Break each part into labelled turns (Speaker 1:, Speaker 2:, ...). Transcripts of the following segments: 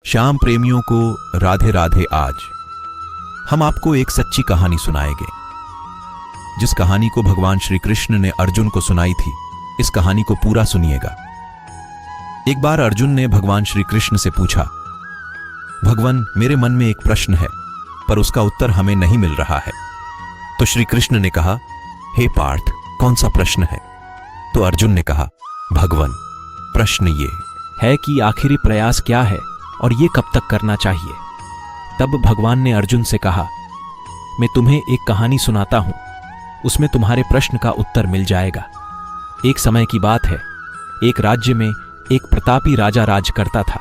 Speaker 1: श्याम प्रेमियों को राधे राधे। आज हम आपको एक सच्ची कहानी सुनाएंगे, जिस कहानी को भगवान श्री कृष्ण ने अर्जुन को सुनाई थी। इस कहानी को पूरा सुनिएगा। एक बार अर्जुन ने भगवान श्री कृष्ण से पूछा, भगवान, मेरे मन में एक प्रश्न है, पर उसका उत्तर हमें नहीं मिल रहा है। तो श्री कृष्ण ने कहा, हे पार्थ, कौन सा प्रश्न है? तो अर्जुन ने कहा, भगवान, प्रश्न ये है कि आखिरी प्रयास क्या है और ये कब तक करना चाहिए। तब भगवान ने अर्जुन से कहा, मैं तुम्हें एक कहानी सुनाता हूं, उसमें तुम्हारे प्रश्न का उत्तर मिल जाएगा। एक समय की बात है, एक राज्य में एक प्रतापी राजा राज करता था।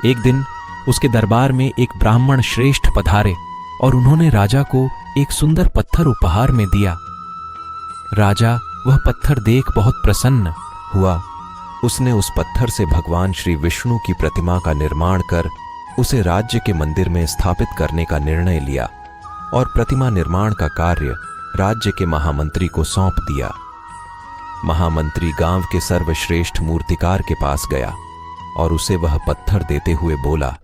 Speaker 1: एक दिन उसके दरबार में एक ब्राह्मण श्रेष्ठ पधारे और उन्होंने राजा को एक सुंदर पत्थर उपहार में दिया। राजा वह पत्थर देख बहुत प्रसन्न हुआ। उसने उस पत्थर से भगवान श्री विष्णु की प्रतिमा का निर्माण कर उसे राज्य के मंदिर में स्थापित करने का निर्णय लिया और प्रतिमा निर्माण का कार्य राज्य के महामंत्री को सौंप दिया। महामंत्री गांव के सर्वश्रेष्ठ मूर्तिकार के पास गया और उसे वह पत्थर देते हुए बोला,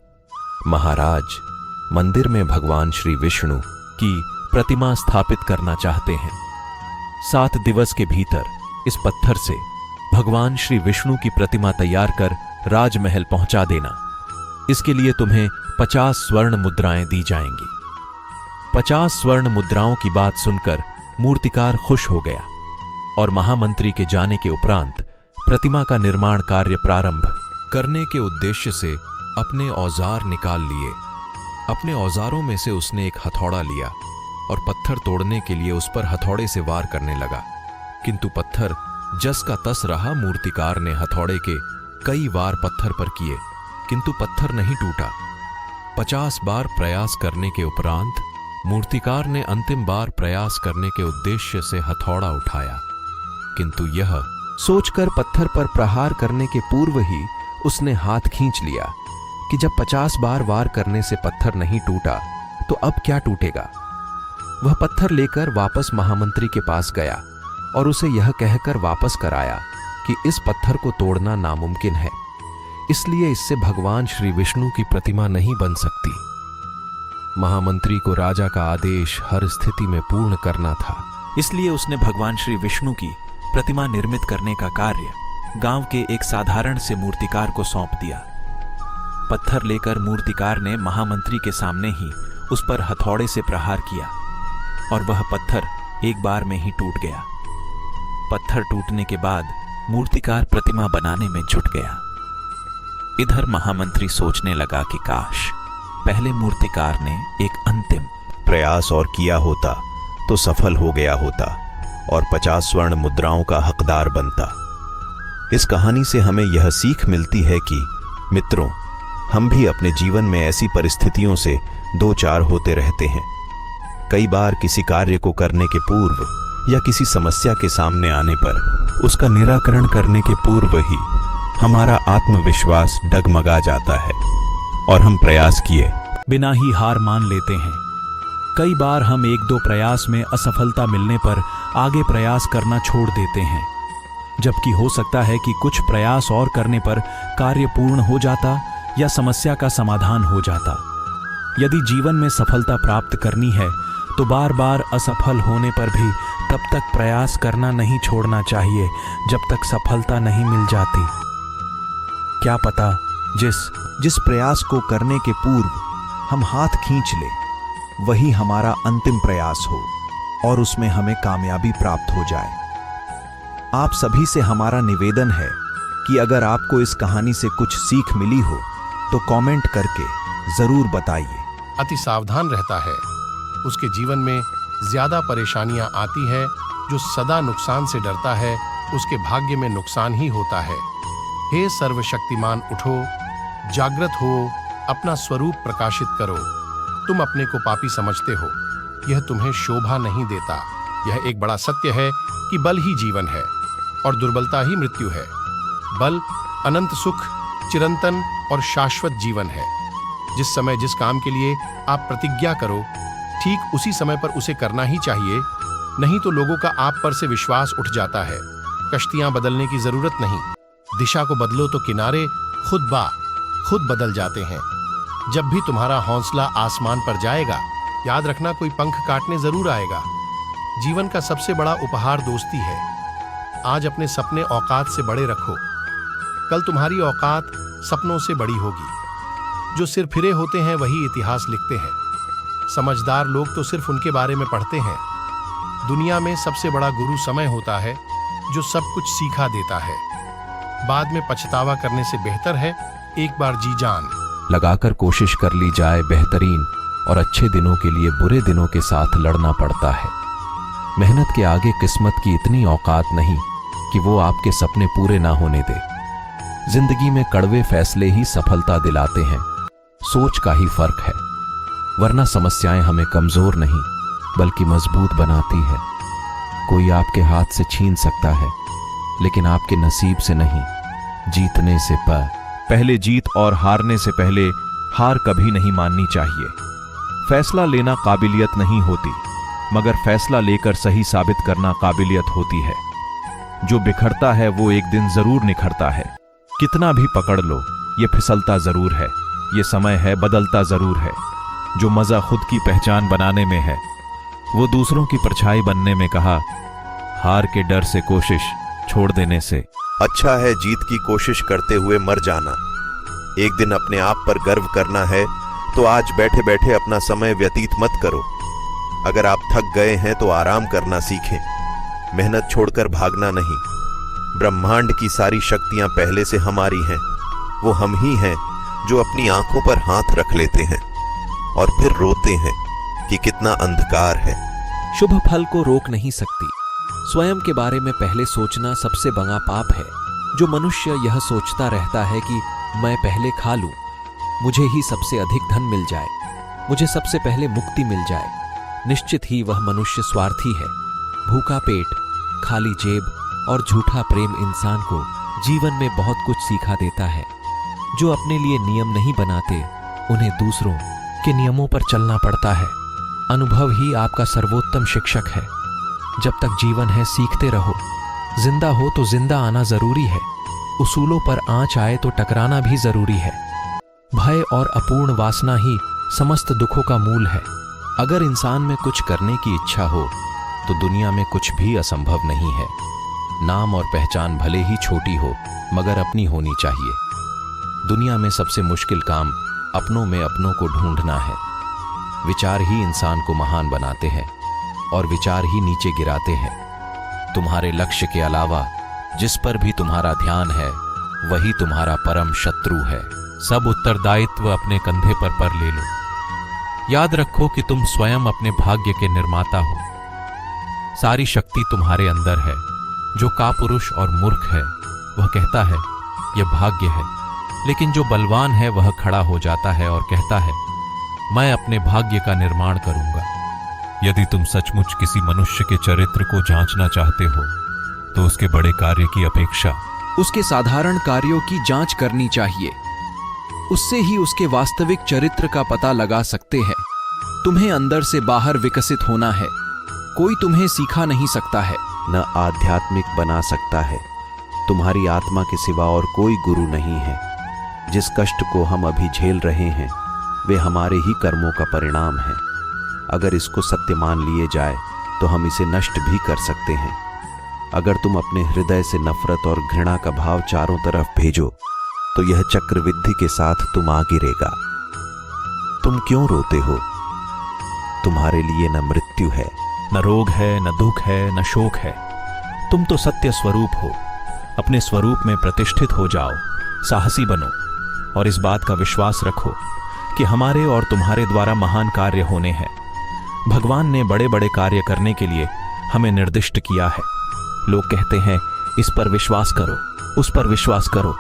Speaker 1: महाराज, मंदिर में भगवान श्री विष्णु की प्रतिमा स्थापित करना चाहते हैं। 7 दिवस के भीतर इस पत्थर से भगवान श्री विष्णु की प्रतिमा तैयार कर राजमहल पहुंचा देना। इसके लिए तुम्हें 50 स्वर्ण मुद्राएं दी जाएंगी। 50 स्वर्ण मुद्राओं की बात सुनकर मूर्तिकार खुश हो गया और महामंत्री के जाने के उपरांत प्रतिमा का निर्माण कार्य प्रारंभ करने के उद्देश्य से अपने औजार निकाल लिए। अपने औजारों में से उसने एक हथौड़ा लिया और पत्थर तोड़ने के लिए उस पर हथौड़े से वार करने लगा, किंतु पत्थर जस का तस रहा। मूर्तिकार ने हथौड़े के कई वार पत्थर पर किए, किंतु पत्थर नहीं टूटा। 50 बार प्रयास करने के उपरांत मूर्तिकार ने अंतिम बार प्रयास करने के उद्देश्य से हथौड़ा उठाया, किंतु यह सोचकर पत्थर पर प्रहार करने के पूर्व ही उसने हाथ खींच लिया कि जब 50 बार वार करने से पत्थर नहीं टूटा तो अब क्या टूटेगा। वह पत्थर लेकर वापस महामंत्री के पास गया और उसे यह कहकर वापस कराया कि इस पत्थर को तोड़ना नामुमकिन है, इसलिए इससे भगवान श्री विष्णु की प्रतिमा नहीं बन सकती। महामंत्री को राजा का आदेश हर स्थिति में पूर्ण करना था, इसलिए उसने भगवान श्री विष्णु की प्रतिमा निर्मित करने का कार्य गांव के एक साधारण से मूर्तिकार को सौंप दिया। पत्थर लेकर मूर्तिकार ने महामंत्री के सामने ही उस पर हथौड़े से प्रहार किया और वह पत्थर एक बार में ही टूट गया। पत्थर टूटने के बाद मूर्तिकार प्रतिमा बनाने में जुट गया। इधर महामंत्री सोचने लगा कि काश पहले मूर्तिकार ने एक अंतिम प्रयास और किया होता तो सफल हो गया होता और 50 स्वर्ण मुद्राओं का हकदार बनता। इस कहानी से हमें यह सीख मिलती है कि मित्रों, हम भी अपने जीवन में ऐसी परिस्थितियों से दो चार होते रहते हैं। कई बार किसी कार्य को करने के पूर्व या किसी समस्या के सामने आने पर उसका निराकरण करने के पूर्व ही हमारा आत्मविश्वास डगमगा जाता है और हम प्रयास किए बिना ही हार मान लेते हैं। कई बार हम 1-2 प्रयास में असफलता मिलने पर आगे प्रयास करना छोड़ देते हैं, जबकि हो सकता है कि कुछ प्रयास और करने पर कार्य पूर्ण हो जाता या समस्या का समाधान हो जाता। यदि जीवन में सफलता प्राप्त करनी है तो बार बार असफल होने पर भी तब तक प्रयास करना नहीं छोड़ना चाहिए जब तक सफलता नहीं मिल जाती। क्या पता जिस प्रयास को करने के पूर्व हम हाथ खींच ले वही हमारा अंतिम प्रयास हो और उसमें हमें कामयाबी प्राप्त हो जाए। आप सभी से हमारा निवेदन है कि अगर आपको इस कहानी से कुछ सीख मिली हो तो कमेंट करके जरूर बताइए।
Speaker 2: अति सावधान रहता है, उसके जीवन में ज्यादा परेशानियां आती है। जो सदा नुकसान से डरता है उसके भाग्य में नुकसान ही होता है। हे सर्वशक्तिमान, उठो, जागृत हो, अपना स्वरूप प्रकाशित करो। तुम अपने को पापी समझते हो, यह तुम्हें शोभा नहीं देता। यह एक बड़ा सत्य है कि बल ही जीवन है और दुर्बलता ही मृत्यु है। बल अनंत सुख, चिरंतन और शाश्वत जीवन है। जिस समय जिस काम के लिए आप प्रतिज्ञा करो, ठीक उसी समय पर उसे करना ही चाहिए, नहीं तो लोगों का आप पर से विश्वास उठ जाता है। कश्तियां बदलने की जरूरत नहीं, दिशा को बदलो तो किनारे खुद बदल जाते हैं। जब भी तुम्हारा हौसला आसमान पर जाएगा, याद रखना कोई पंख काटने जरूर आएगा। जीवन का सबसे बड़ा उपहार दोस्ती है। आज अपने सपने औकात से बड़े रखो, कल तुम्हारी औकात सपनों से बड़ी होगी। जो सिर फिरे होते हैं वही इतिहास लिखते हैं। समझदार लोग तो सिर्फ उनके बारे में पढ़ते हैं। दुनिया में सबसे बड़ा गुरु समय होता है, जो सब कुछ सिखा देता है। बाद में पछतावा करने से बेहतर है एक बार जी जान
Speaker 1: लगाकर कोशिश कर ली जाए बेहतरीन, और अच्छे दिनों के लिए बुरे दिनों के साथ लड़ना पड़ता है। मेहनत के आगे किस्मत की इतनी औकात नहीं कि वो आपके सपने पूरे ना होने दे। जिंदगी में कड़वे फैसले ही सफलता दिलाते हैं, सोच का ही फर्क है। वरना समस्याएं हमें कमजोर नहीं बल्कि मजबूत बनाती है। कोई आपके हाथ से छीन सकता है, लेकिन आपके नसीब से नहीं। जीतने से पहले जीत और हारने से पहले हार कभी नहीं माननी चाहिए। फैसला लेना काबिलियत नहीं होती, मगर फैसला लेकर सही साबित करना काबिलियत होती है। जो बिखरता है वो एक दिन जरूर निखरता है। कितना भी पकड़ लो, ये फिसलता जरूर है। ये समय है, बदलता जरूर है। जो मजा खुद की पहचान बनाने में है, वो दूसरों की परछाई बनने में कहा। हार के डर से कोशिश छोड़ देने से
Speaker 3: अच्छा है जीत की कोशिश करते हुए मर जाना। एक दिन अपने आप पर गर्व करना है तो आज बैठे बैठे अपना समय व्यतीत मत करो। अगर आप थक गए हैं तो आराम करना सीखें, मेहनत छोड़कर भागना नहीं। ब्रह्मांड की सारी शक्तियां पहले से हमारी हैं। वो हम ही हैं जो अपनी आंखों पर हाथ रख लेते हैं और फिर रोते हैं कि कितना अंधकार है।
Speaker 4: शुभ फल को रोक नहीं सकती। स्वयं के बारे में पहले सोचना सबसे बड़ा पाप है। जो मनुष्य यह सोचता रहता है कि मैं पहले खा लूं, मुझे ही सबसे अधिक धन मिल जाए, मुझे सबसे पहले मुक्ति मिल जाए, निश्चित ही वह मनुष्य स्वार्थी है। भूखा पेट, खाली जेब और झूठा प्रेम इंसान को जीवन में बहुत कुछ सिखा देता है। जो अपने लिए नियम नहीं बनाते, उन्हें दूसरों के नियमों पर चलना पड़ता है। अनुभव ही आपका सर्वोत्तम शिक्षक है। जब तक जीवन है सीखते रहो। जिंदा हो तो जिंदा आना जरूरी है। उसूलों पर आंच आए तो टकराना भी जरूरी है। भय और अपूर्ण वासना ही समस्त दुखों का मूल है। अगर इंसान में कुछ करने की इच्छा हो तो दुनिया में कुछ भी असंभव नहीं है। नाम और पहचान भले ही छोटी हो, मगर अपनी होनी चाहिए। दुनिया में सबसे मुश्किल काम अपनों में अपनों को ढूंढना है। विचार ही इंसान को महान बनाते हैं और विचार ही नीचे गिराते हैं। तुम्हारे लक्ष्य के अलावा जिस पर भी तुम्हारा ध्यान है, वही तुम्हारा परम शत्रु है। सब उत्तरदायित्व अपने कंधे पर ले लो। याद रखो कि तुम स्वयं अपने भाग्य के निर्माता हो। सारी शक्ति तुम्हारे अंदर है। जो कापुरुष और मूर्ख है वह कहता है यह भाग्य है, लेकिन जो बलवान है वह खड़ा हो जाता है और कहता है मैं अपने भाग्य का निर्माण करूंगा। यदि तुम सचमुच किसी मनुष्य के चरित्र को जांचना चाहते हो तो उसके बड़े कार्य की अपेक्षा उसके साधारण कार्यों की जांच करनी चाहिए। उससे ही उसके वास्तविक चरित्र का पता लगा सकते हैं। तुम्हें अंदर से बाहर विकसित होना है। कोई तुम्हें सिखा नहीं सकता है,
Speaker 3: न आध्यात्मिक बना सकता है। तुम्हारी आत्मा के सिवा और कोई गुरु नहीं है। जिस कष्ट को हम अभी झेल रहे हैं वे हमारे ही कर्मों का परिणाम है। अगर इसको सत्य मान लिए जाए तो हम इसे नष्ट भी कर सकते हैं। अगर तुम अपने हृदय से नफरत और घृणा का भाव चारों तरफ भेजो तो यह चक्रवृद्धि के साथ तुम आ गिरेगा। तुम क्यों रोते हो? तुम्हारे लिए न मृत्यु है,
Speaker 1: न रोग है, न दुख है, न शोक है। तुम तो सत्य स्वरूप हो। अपने स्वरूप में प्रतिष्ठित हो जाओ, साहसी बनो और इस बात का विश्वास रखो कि हमारे और तुम्हारे द्वारा महान कार्य होने हैं। भगवान ने बड़े बड़े कार्य करने के लिए हमें निर्दिष्ट किया है। लोग कहते हैं इस पर विश्वास करो, उस पर विश्वास करो।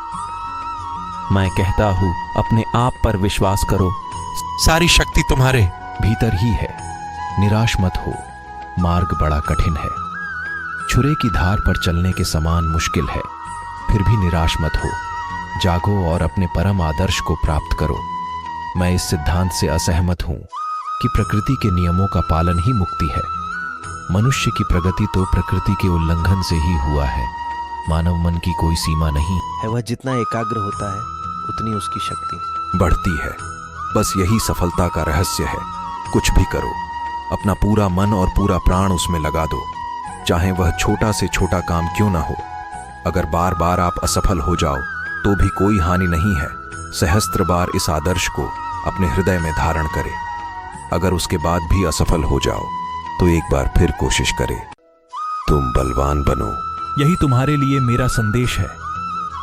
Speaker 1: मैं कहता हूं अपने आप पर विश्वास करो। सारी शक्ति तुम्हारे भीतर ही है। निराश मत हो, मार्ग बड़ा कठिन है। छुरे की धार पर चलने के समान मुश्किल है, फिर भी निराश मत हो। जागो और अपने परम आदर्श को प्राप्त करो। मैं इस सिद्धांत से असहमत हूं कि प्रकृति के नियमों का पालन ही मुक्ति है। मनुष्य की प्रगति तो प्रकृति के उल्लंघन से ही हुआ है। मानव मन की कोई सीमा नहीं
Speaker 5: है। वह जितना एकाग्र होता है उतनी उसकी शक्ति
Speaker 1: बढ़ती है। बस यही सफलता का रहस्य है। कुछ भी करो, अपना पूरा मन और पूरा प्राण उसमें लगा दो, चाहे वह छोटा से छोटा काम क्यों ना हो। अगर बार बार आप असफल हो जाओ तो भी कोई हानि नहीं है। सहस्त्र बार इस आदर्श को अपने हृदय में धारण करें। अगर उसके बाद भी असफल हो जाओ तो एक बार फिर कोशिश करें। तुम बलवान बनो।
Speaker 5: यही तुम्हारे लिए मेरा संदेश है।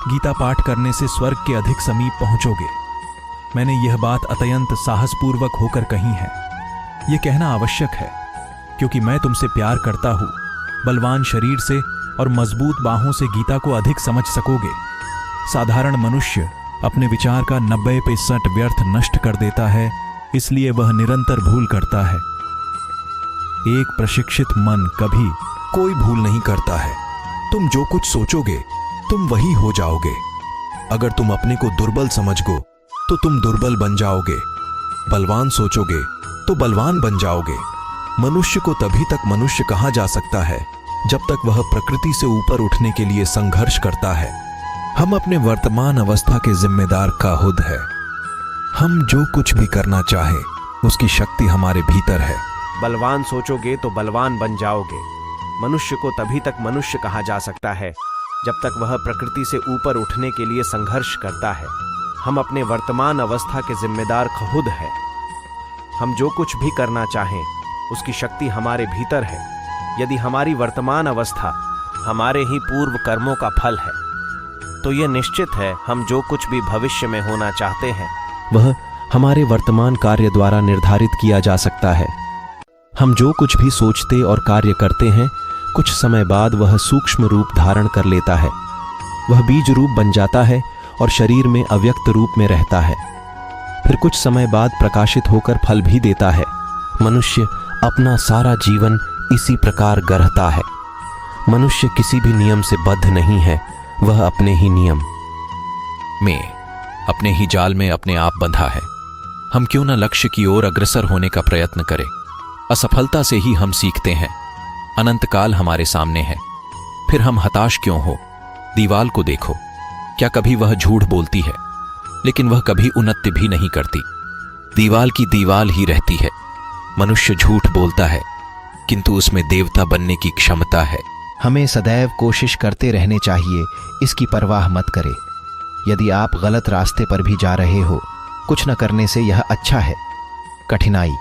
Speaker 5: गीता पाठ करने से स्वर्ग के अधिक समीप पहुंचोगे। मैंने यह बात अत्यंत साहसपूर्वक होकर कही है। यह कहना आवश्यक है क्योंकि मैं तुमसे प्यार करता हूं। बलवान शरीर से और मजबूत बाहों से गीता को अधिक समझ सकोगे। साधारण मनुष्य अपने विचार का 90% व्यर्थ नष्ट कर देता है, इसलिए वह निरंतर भूल करता है। एक प्रशिक्षित मन कभी
Speaker 1: कोई भूल नहीं करता है। तुम जो कुछ सोचोगे तुम वही हो जाओगे। अगर तुम अपने को दुर्बल समझो तो तुम दुर्बल बन जाओगे। बलवान सोचोगे तो बलवान बन जाओगे। मनुष्य को तभी तक मनुष्य कहा जा सकता है जब तक वह प्रकृति से ऊपर उठने के लिए संघर्ष करता है। हम अपने वर्तमान अवस्था के जिम्मेदार का खुद है। हम जो कुछ भी करना चाहे उसकी शक्ति हमारे भीतर है।
Speaker 3: बलवान सोचोगे तो बलवान बन जाओगे। मनुष्य को तभी तक मनुष्य कहा जा सकता है जब तक वह प्रकृति से ऊपर उठने के लिए संघर्ष करता है। हम अपने वर्तमान अवस्था के जिम्मेदार खुद है। हम जो कुछ भी करना चाहें उसकी शक्ति हमारे भीतर है। यदि हमारी वर्तमान अवस्था हमारे ही पूर्व कर्मों का फल है तो यह निश्चित है हम जो कुछ भी भविष्य में होना चाहते हैं वह हमारे वर्तमान कार्य द्वारा निर्धारित किया जा सकता है। हम जो कुछ भी सोचते और कार्य करते हैं कुछ समय बाद वह सूक्ष्म रूप धारण कर लेता है। वह बीज रूप बन जाता है और शरीर में अव्यक्त रूप में रहता है। फिर कुछ समय बाद प्रकाशित होकर फल भी देता है। मनुष्य अपना सारा जीवन इसी प्रकार गढ़ता है। मनुष्य किसी भी नियम से बद्ध नहीं है, वह अपने ही नियम
Speaker 1: में अपने ही जाल में अपने आप बंधा है। हम क्यों न लक्ष्य की ओर अग्रसर होने का प्रयत्न करें। असफलता से ही हम सीखते हैं। अनंत काल हमारे सामने है, फिर हम हताश क्यों हो। दीवाल को देखो, क्या कभी वह झूठ बोलती है? लेकिन वह कभी उन्नति भी नहीं करती। दीवाल की दीवाल ही रहती है। मनुष्य झूठ बोलता है किंतु उसमें देवता बनने की क्षमता है।
Speaker 6: हमें सदैव कोशिश करते रहने चाहिए, इसकी परवाह मत करें। यदि आप गलत रास्ते पर भी जा रहे हो, कुछ न करने से यह अच्छा है। कठिनाई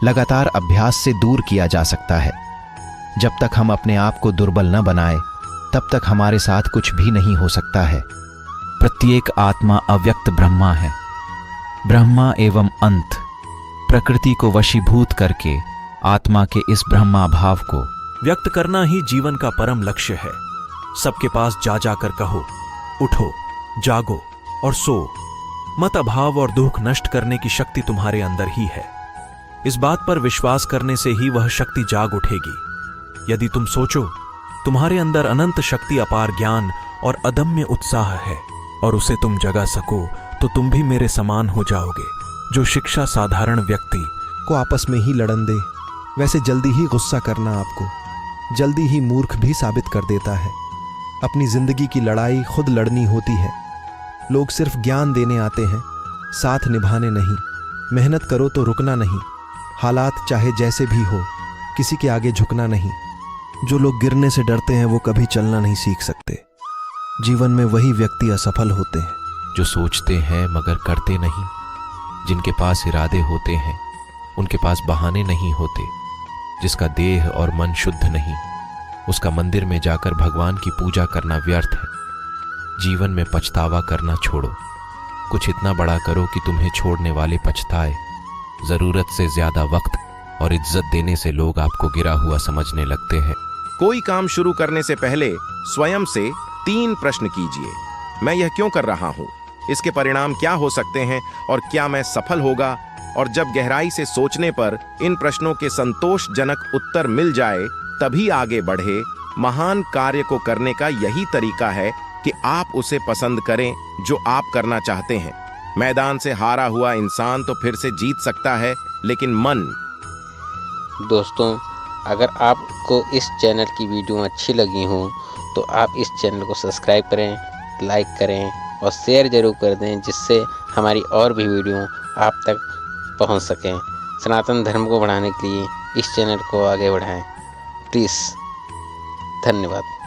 Speaker 6: लगातार अभ्यास से दूर किया जा सकता है। जब तक हम अपने आप को दुर्बल न बनाए तब तक हमारे साथ कुछ भी नहीं हो सकता है। प्रत्येक आत्मा अव्यक्त ब्रह्मा है। ब्रह्मा एवं अंत प्रकृति को वशीभूत करके आत्मा के इस ब्रह्मा भाव को
Speaker 5: व्यक्त करना ही जीवन का परम लक्ष्य है। सबके पास जा जाकर कहो, उठो, जागो और सो। मत अभाव और दुख नष्ट करने की शक्ति तुम्हारे अंदर ही है। इस बात पर विश्वास करने से ही वह शक्ति जाग उठेगी। यदि तुम सोचो तुम्हारे अंदर अनंत शक्ति, अपार ज्ञान और अदम्य उत्साह है और उसे तुम जगा सको तो तुम भी मेरे समान हो जाओगे। जो शिक्षा साधारण व्यक्ति
Speaker 7: को आपस में ही लड़न दे, वैसे जल्दी ही गुस्सा करना आपको जल्दी ही मूर्ख भी साबित कर देता है। अपनी जिंदगी की लड़ाई खुद लड़नी होती है। लोग सिर्फ ज्ञान देने आते हैं, साथ निभाने नहीं। मेहनत करो तो रुकना नहीं। हालात चाहे जैसे भी हो, किसी के आगे झुकना नहीं। जो लोग गिरने से डरते हैं वो कभी चलना नहीं सीख सकते। जीवन में वही व्यक्ति असफल होते हैं
Speaker 3: जो सोचते हैं मगर करते नहीं, जिनके पास इरादे होते हैं उनके पास बहाने नहीं होते, जिसका देह और मन शुद्ध नहीं उसका मंदिर में जाकर भगवान की पूजा करना व्यर्थ है। जीवन में पछतावा करना छोड़ो, कुछ इतना बड़ा करो कि तुम्हें छोड़ने वाले पछताए। जरूरत से ज्यादा वक्त और इज्जत देने से लोग आपको गिरा हुआ समझने लगते हैं।
Speaker 8: कोई काम शुरू करने से पहले स्वयं से 3 प्रश्न कीजिए। मैं यह क्यों कर रहा हूँ? इसके परिणाम क्या हो सकते हैं और क्या मैं सफल होगा? और जब गहराई से सोचने पर इन प्रश्नों के संतोषजनक उत्तर मिल जाए तभी आगे बढ़े। महान कार्य को करने का यही तरीका है कि आप उसे पसंद करें जो आप करना चाहते हैं। मैदान से हारा हुआ इंसान तो फिर से जीत सकता है, लेकिन मन।
Speaker 9: दोस्तों, अगर आपको इस चैनल की वीडियो अच्छी लगी हो तो आप इस चैनल को सब्सक्राइब करें, लाइक करें और शेयर जरूर कर दें, जिससे हमारी और भी वीडियो आप तक पहुंच सकें। सनातन धर्म को बढ़ाने के लिए इस चैनल को आगे बढ़ाएं। प्लीज़। धन्यवाद।